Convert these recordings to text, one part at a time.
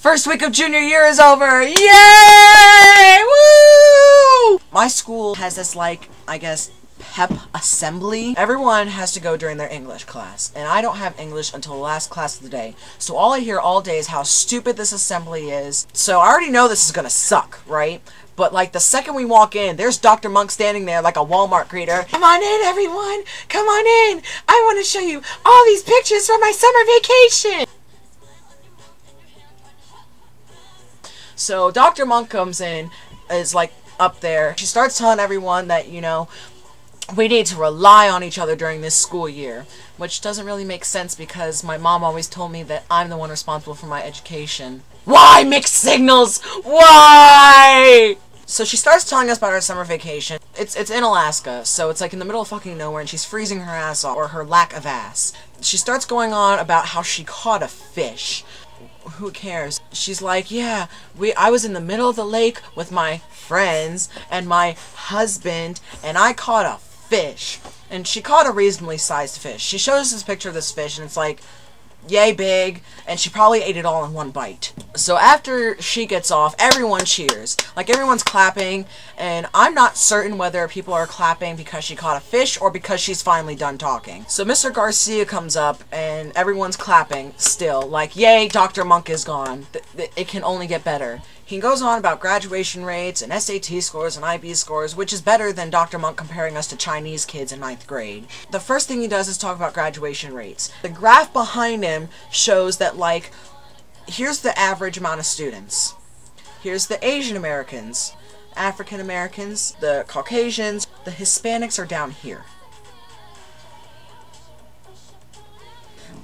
First week of junior year is over! Yay! Woo! My school has this, like, I guess, Pep Assembly. Everyone has to go during their English class, and I don't have English until the last class of the day. So all I hear all day is how stupid this assembly is. So I already know this is gonna suck, right? But like the second we walk in, there's Dr. Monk standing there like a Walmart greeter. Come on in, everyone! Come on in! I want to show you all these pictures from my summer vacation! So Dr. Monk comes in, is like up there. She starts telling everyone that, you know, we need to rely on each other during this school year. Which doesn't really make sense because my mom always told me that I'm the one responsible for my education. Why mixed signals? Why? So she starts telling us about her summer vacation. It's in Alaska, so it's like in the middle of fucking nowhere, and she's freezing her ass off, or her lack of ass. She starts going on about how she caught a fish. Who cares? She's like, yeah, I was in the middle of the lake with my friends and my husband, and I caught a fish. And she caught a reasonably sized fish. She shows us this picture of this fish, and it's like, yay big, and she probably ate it all in one bite. So after she gets off, everyone cheers. Like, everyone's clapping, and I'm not certain whether people are clapping because she caught a fish or because she's finally done talking. So Mr. Garcia comes up, and everyone's clapping still. Like, yay, Dr. Monk is gone. It can only get better. He goes on about graduation rates and SAT scores and IB scores, which is better than Dr. Monk comparing us to Chinese kids in 9th grade. The first thing he does is talk about graduation rates. The graph behind him shows that, like, here's the average amount of students. Here's the Asian Americans, African Americans, the Caucasians, the Hispanics are down here.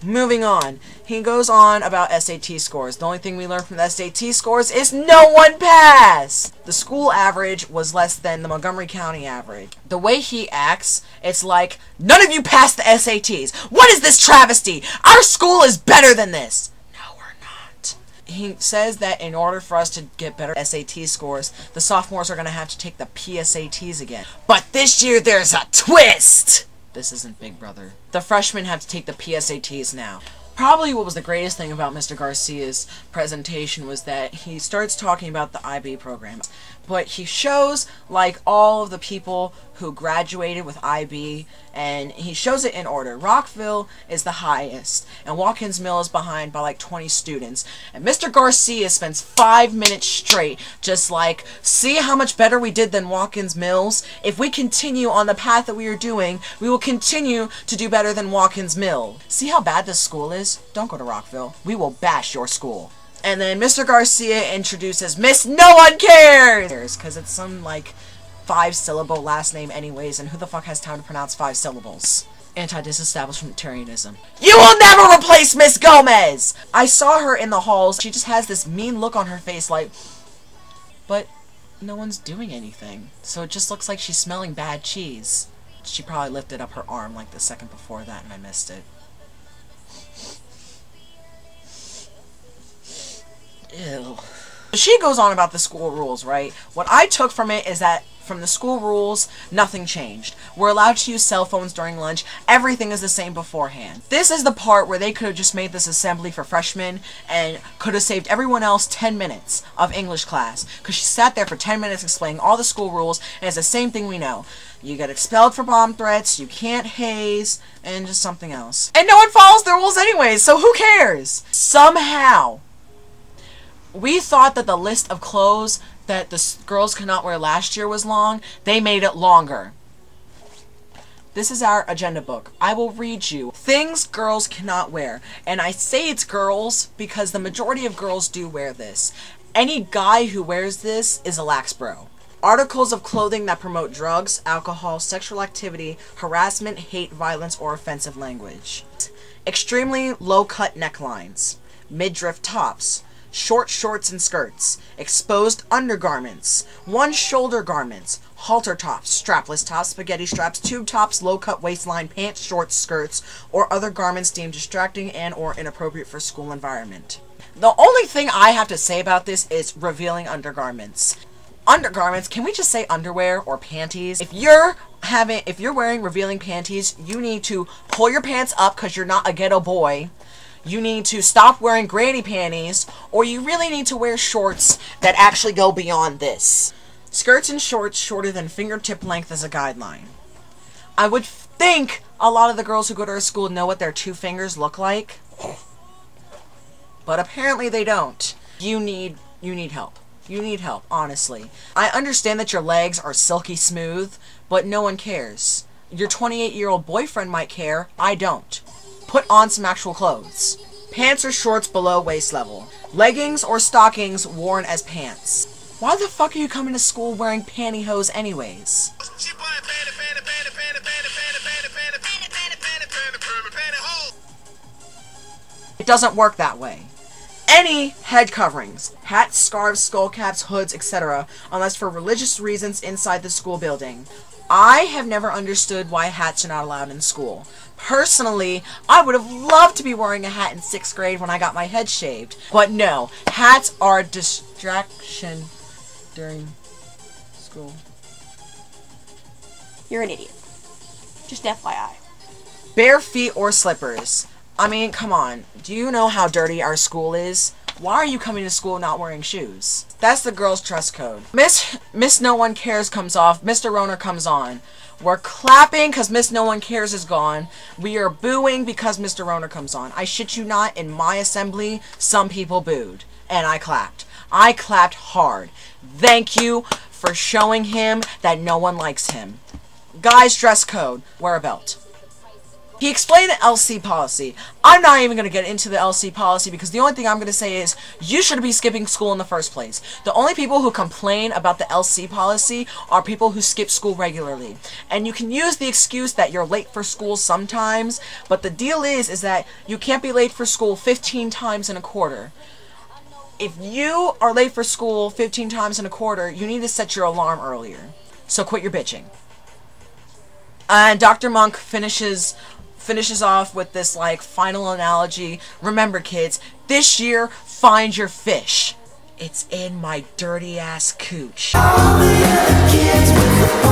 Moving on, he goes on about SAT scores. The only thing we learned from the SAT scores is no one passed! The school average was less than the Montgomery County average. The way he acts, it's like, none of you passed the SATs! What is this travesty? Our school is better than this! No, we're not. He says that in order for us to get better SAT scores, the sophomores are going to have to take the PSATs again. But this year there's a twist! This isn't Big Brother. The freshmen have to take the PSATs now. Probably what was the greatest thing about Mr. Garcia's presentation was that he starts talking about the IB program. But he shows, like, all of the people who graduated with IB, and he shows it in order. Rockville is the highest, and Watkins Mill is behind by like 20 students. And Mr. Garcia spends 5 minutes straight just like, see how much better we did than Watkins Mills? If we continue on the path that we are doing, we will continue to do better than Watkins Mill. See how bad this school is? Don't go to Rockville. We will bash your school. And then Mr. Garcia introduces Miss No One Cares! Because it's some, like, 5-syllable last name anyways, and who the fuck has time to pronounce 5 syllables? Anti-disestablishmentarianism. You will never replace Miss Gomez! I saw her in the halls. She just has this mean look on her face like, but no one's doing anything. So it just looks like she's smelling bad cheese. She probably lifted up her arm like the second before that and I missed it. Ew. She goes on about the school rules, right? What I took from it is that from the school rules, nothing changed. We're allowed to use cell phones during lunch. Everything is the same beforehand. This is the part where they could have just made this assembly for freshmen and could have saved everyone else 10 minutes of English class. Because she sat there for 10 minutes explaining all the school rules, and it's the same thing we know. You get expelled for bomb threats, you can't haze, and just something else. And no one follows the rules anyways, so who cares? Somehow, we thought that the list of clothes that the girls could not wear last year was long. They made it longer. This is our agenda book. I will read you things girls cannot wear. And I say it's girls because the majority of girls do wear this. Any guy who wears this is a lax bro. Articles of clothing that promote drugs, alcohol, sexual activity, harassment, hate, violence, or offensive language. Extremely low-cut necklines. Midriff tops. Short shorts and skirts, exposed undergarments, one-shoulder garments, halter tops, strapless tops, spaghetti straps, tube tops, low-cut waistline, pants, shorts, skirts, or other garments deemed distracting and or inappropriate for school environment. The only thing I have to say about this is revealing undergarments. Undergarments, can we just say underwear or panties? If you're wearing revealing panties, you need to pull your pants up because you're not a ghetto boy. You need to stop wearing granny panties, or you really need to wear shorts that actually go beyond this. Skirts and shorts shorter than fingertip length is a guideline. I would think a lot of the girls who go to our school know what their 2 fingers look like, but apparently they don't. You need help. You need help, honestly. I understand that your legs are silky smooth, but no one cares. Your 28-year-old boyfriend might care. I don't. Put on some actual clothes. Pants or shorts below waist level. Leggings or stockings worn as pants. Why the fuck are you coming to school wearing pantyhose anyways? It doesn't work that way. Any head coverings, hats, scarves, skull caps, hoods, etc., unless for religious reasons inside the school building. I have never understood why hats are not allowed in school. Personally, I would have loved to be wearing a hat in 6th grade when I got my head shaved. But no, hats are a distraction during school. You're an idiot. Just FYI. Bare feet or slippers. I mean, come on. Do you know how dirty our school is? Why are you coming to school not wearing shoes? That's the girls' dress code. Miss No One Cares comes off. Mr. Roner comes on. We're clapping because Miss No One Cares is gone. We are booing because Mr. Roner comes on. I shit you not, in my assembly, some people booed. And I clapped. I clapped hard. Thank you for showing him that no one likes him. Guys' dress code. Wear a belt. He explained the LC policy. I'm not even going to get into the LC policy because the only thing I'm going to say is you should be skipping school in the first place. The only people who complain about the LC policy are people who skip school regularly. And you can use the excuse that you're late for school sometimes, but the deal is that you can't be late for school 15 times in a quarter. If you are late for school 15 times in a quarter, you need to set your alarm earlier. So quit your bitching. And Dr. Monk finishes off with this, like, final analogy. Remember, kids, this year, find your fish. It's in my dirty ass cooch. All the other kids with the